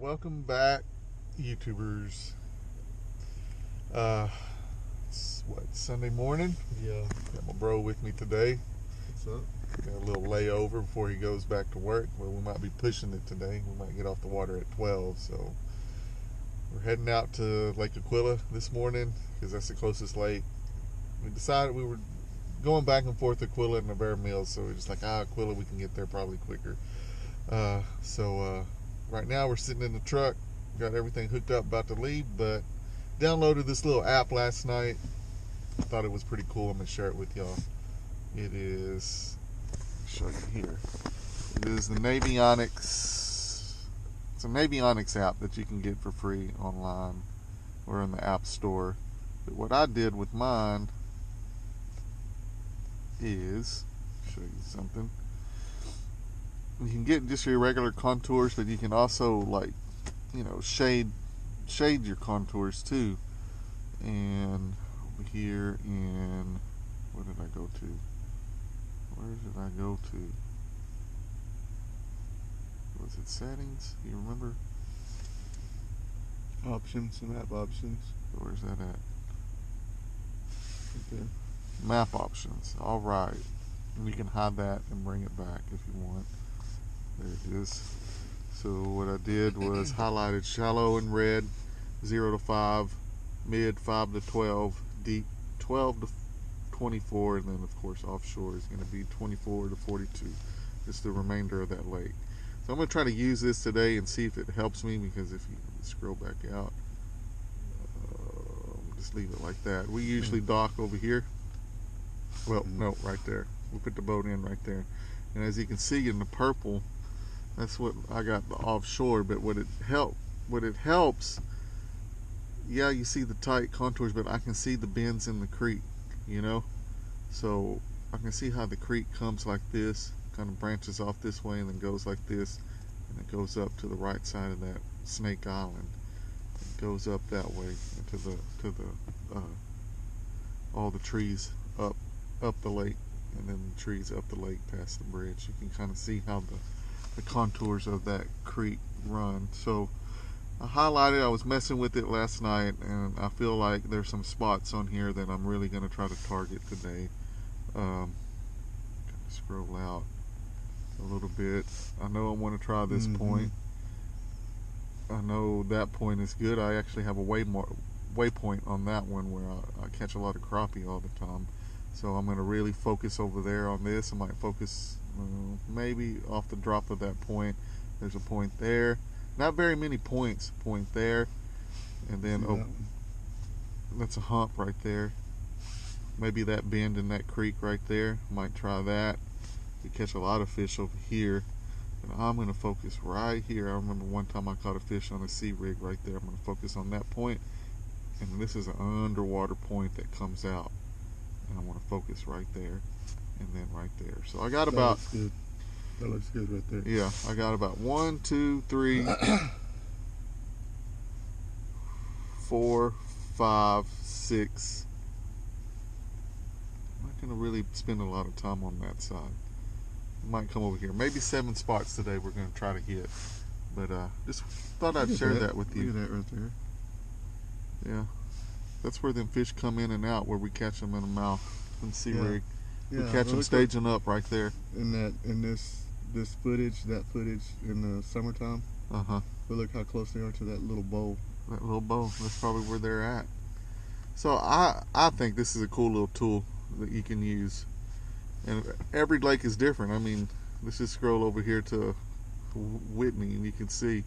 Welcome back, YouTubers. It's Sunday morning? Yeah. Got my bro with me today. What's up? Got a little layover before he goes back to work. Well, we might be pushing it today. We might get off the water at 12, so we're heading out to Lake Aquila this morning because that's the closest lake. We decided we were going back and forth to Aquila and Navarre Mills, so we're just like, Aquila, we can get there probably quicker. Right now we're sitting in the truck, got everything hooked up, about to leave, but downloaded this little app last night. Thought it was pretty cool. I'm gonna share it with y'all. It is, I'll show you here. It is the Navionics. It's a Navionics app that you can get for free online or in the App Store. But what I did with mine is show you something. You can get just your regular contours, but you can also shade your contours too. And over here in, what did I go to? Where did I go to? Was it settings? You remember? Options and app options. Where's that at? Right there. Map options. All right. And you can hide that and bring it back if you want. There it is. So what I did was highlighted shallow in red, 0 to 5, mid 5 to 12, deep 12 to 24, and then of course offshore is going to be 24 to 42. Just the remainder of that lake. So I'm going to try to use this today and see if it helps me, because if you scroll back out, just leave it like that. We usually dock over here. Well, no, right there. We put the boat in right there. And as you can see in the purple, that's what I got the offshore. But what it helps, yeah, you see the tight contours, but I can see the bends in the creek, you know? So I can see how the creek comes like this, kind of branches off this way and then goes like this, and it goes up to the right side of that Snake Island. It goes up that way into all the trees up the lake, and then the trees up the lake past the bridge. You can kind of see how the contours of that creek run. So I highlighted, I was messing with it last night, and I feel like there's some spots on here that I'm really going to try to target today. Scroll out a little bit. I know I want to try this point. I know that point is good. I actually have a waypoint on that one where I catch a lot of crappie all the time. So I'm going to really focus over there on this. I might focus maybe off the drop of that point. There's a point there. Not very many points. Point there. And then that's a hump right there. Maybe that bend in that creek right there. Might try that. You catch a lot of fish over here. And I'm going to focus right here. I remember one time I caught a fish on a sea rig right there. I'm going to focus on that point. And this is an underwater point that comes out. And I want to focus right there and then right there. So I got about, that looks good right there. Yeah, I got about 1, 2, 3, 4, 5, 6. I'm not going to really spend a lot of time on that side. I might come over here. Maybe 7 spots today we're going to try to hit. But just thought I'd share that with you. Look at that right there. Yeah. That's where them fish come in and out, where we catch them in the mouth from sea rig. Yeah, we catch them staging up right there. In this footage, that footage in the summertime. But look how close they are to that little bowl. That little bowl. That's probably where they're at. So I think this is a cool little tool that you can use. And every lake is different. I mean, let's just scroll over here to Whitney, and you can see,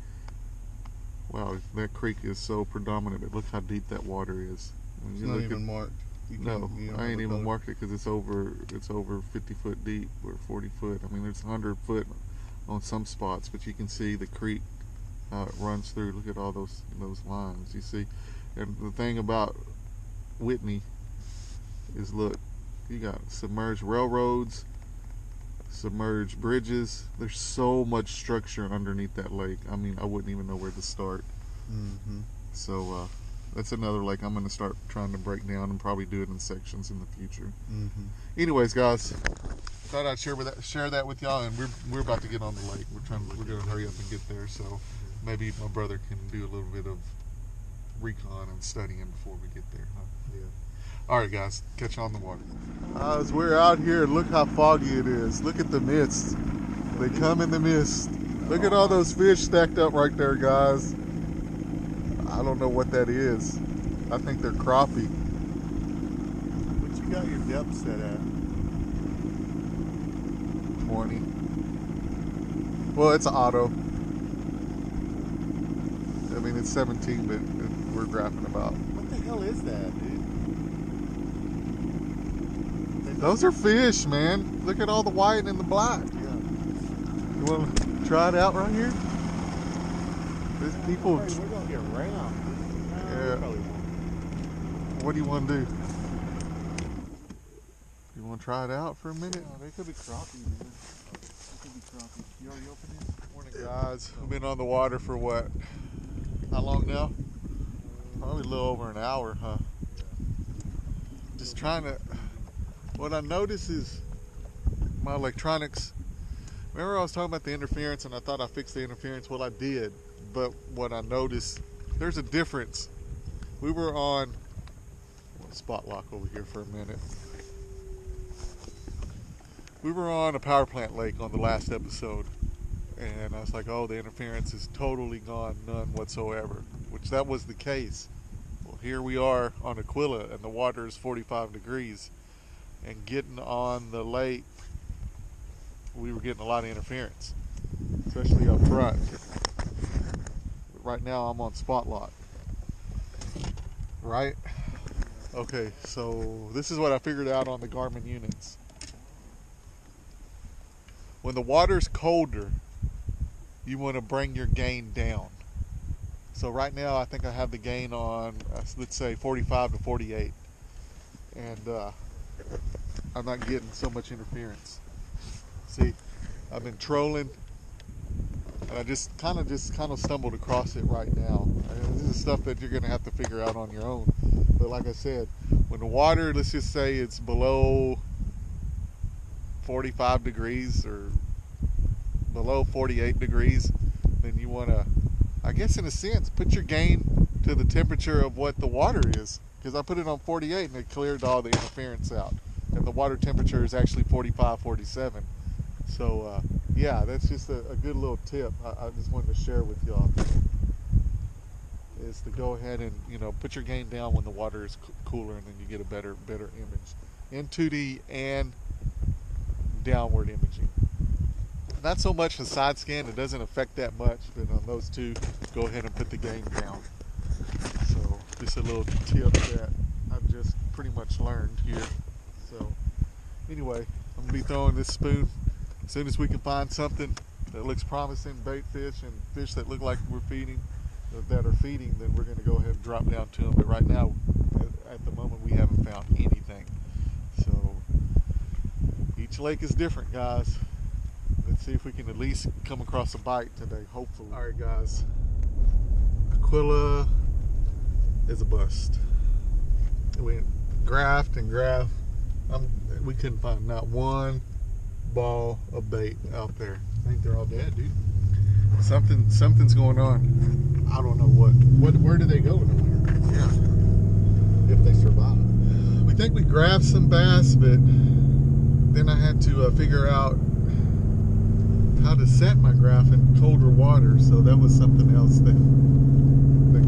wow, that creek is so predominant, but look how deep that water is. It's not even marked. No, I ain't even marked it because it's over 50 foot deep or 40 foot. I mean, there's 100 foot on some spots, but you can see the creek, how it runs through. Look at all those lines, you see. And the thing about Whitney is, look, you got submerged railroads, submerged bridges. There's so much structure underneath that lake. I mean, I wouldn't even know where to start. So that's another lake I'm going to start trying to break down and probably do it in sections in the future. Anyways, guys, thought I'd share that with y'all, and we're about to get on the lake. We're going to hurry up and get there. So maybe my brother can do a little bit of recon and studying before we get there, huh? Yeah. All right, guys, catch you on the water. As we're out here, look how foggy it is. Look at the mist. They come in the mist. Look at all those fish stacked up right there, guys. I don't know what that is. I think they're crappie. What you got your depth set at? 20. Well, it's an auto. I mean, it's 17, but we're graphing about. What the hell is that, dude? Those are fish, man. Look at all the white and the black. Yeah. You want to try it out right here? There's people. We're gonna get rammed. Yeah. What do you want to do? You want to try it out for a minute? Yeah, they could be crappie, man. They could be crappie. You already opened it? Morning, guys. We've been on the water for what? How long now? Probably a little over an hour, huh? Yeah. Just trying to. What I notice is my electronics. Remember I was talking about the interference and I thought I fixed the interference? Well, I did. But what I noticed, there's a difference. We were on spot lock over here for a minute. We were on a power plant lake on the last episode. And I was like, oh, the interference is totally gone, none whatsoever. Which that was the case. Well, here we are on Aquila and the water is 45 degrees. And getting on the lake, we were getting a lot of interference, especially up front. But right now I'm on spot lock. Right? Okay, so this is what I figured out on the GARMIN units. When the water's colder, you want to bring your gain down. So right now I think I have the gain on, let's say 45 to 48. And I'm not getting so much interference. See, I've been trolling, and I just kind of stumbled across it right now. I mean, this is stuff that you're going to have to figure out on your own. But like I said, when the water, let's just say it's below 45 degrees or below 48 degrees, then you want to, I guess in a sense, put your gain to the temperature of what the water is. Because I put it on 48 and it cleared all the interference out. And the water temperature is actually 45, 47. So, yeah, that's just a good little tip I just wanted to share with y'all. Is to go ahead and, put your gain down when the water is cooler, and then you get a better image. In 2D and downward imaging. Not so much the side scan, it doesn't affect that much, but on those two, go ahead and put the gain down. So, just a little tip that I've just pretty much learned here. So, anyway, I'm going to be throwing this spoon as soon as we can find something that looks promising, bait fish and fish that look like we're feeding, that are feeding, then we're going to go ahead and drop down to them. But right now, at the moment, we haven't found anything. So, each lake is different, guys. Let's see if we can at least come across a bite today, hopefully. All right, guys. Aquila is a bust. We graphed and graphed. We couldn't find not one ball of bait out there. I think they're all dead, dude. Something's going on. I don't know what. Where do they go in the winter? Yeah. If they survive. We think we grabbed some bass, but then I had to figure out how to set my graph in colder water. So that was something else that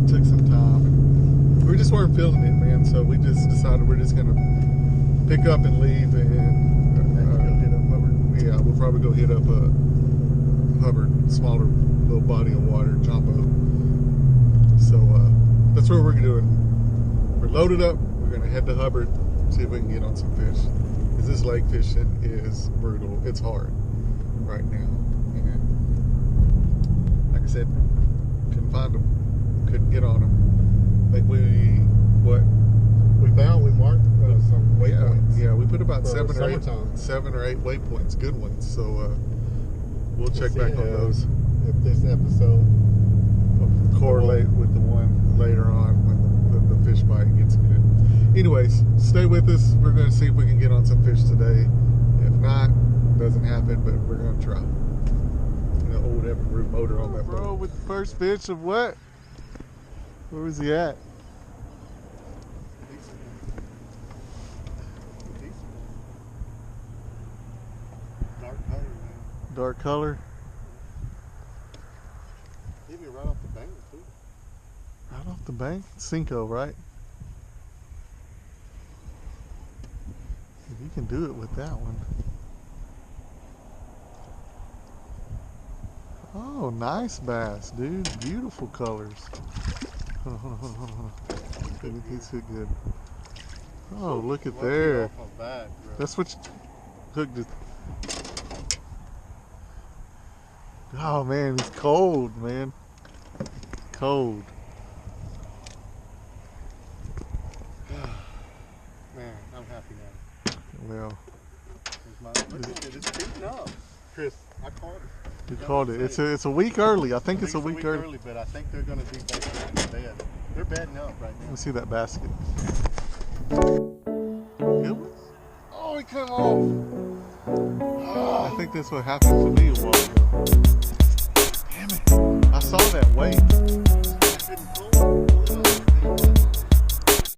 took some time. And we just weren't feeling it, man. So we just decided we're just gonna pick up and leave, and yeah, we'll probably go hit up a Hubbard, smaller little body of water, jumbo. So that's what we're doing. We're loaded up. We're gonna head to Hubbard, see if we can get on some fish. Because this lake fishing is brutal. It's hard right now. And like I said, couldn't find them. Couldn't get on them. Like we marked some waypoints. Yeah, we put about For 7 or 8 waypoints, good ones. So we'll check back on those. If this episode will correlate with the one later on when the fish bite gets good. Anyways, stay with us. We're going to see if we can get on some fish today. If not, it doesn't happen, but we're going to try. an old Everroot motor on that bro, boat. with the first fish of what? Where was he at? Dark color, man. Dark color. Hit me right off the bank, too. Right off the bank? Cinco, right? You can do it with that one. Oh, nice bass, dude. Beautiful colors. Hold on, hold on, hold on, hold on. He's hit good. Oh, look at there. That's what you hooked it. Oh man, he's cold, man. Cold. Man, I'm happy now. Well, Look at it, it's beating up. Chris, I called it. you called it. It's a week early. I think it's a week early, but I think they're going to be basically bed. They're bedding up right now. Let me see that basket. Good one? Oh, he came off. I think that's what happened to me a while ago. Damn it. I saw that weight.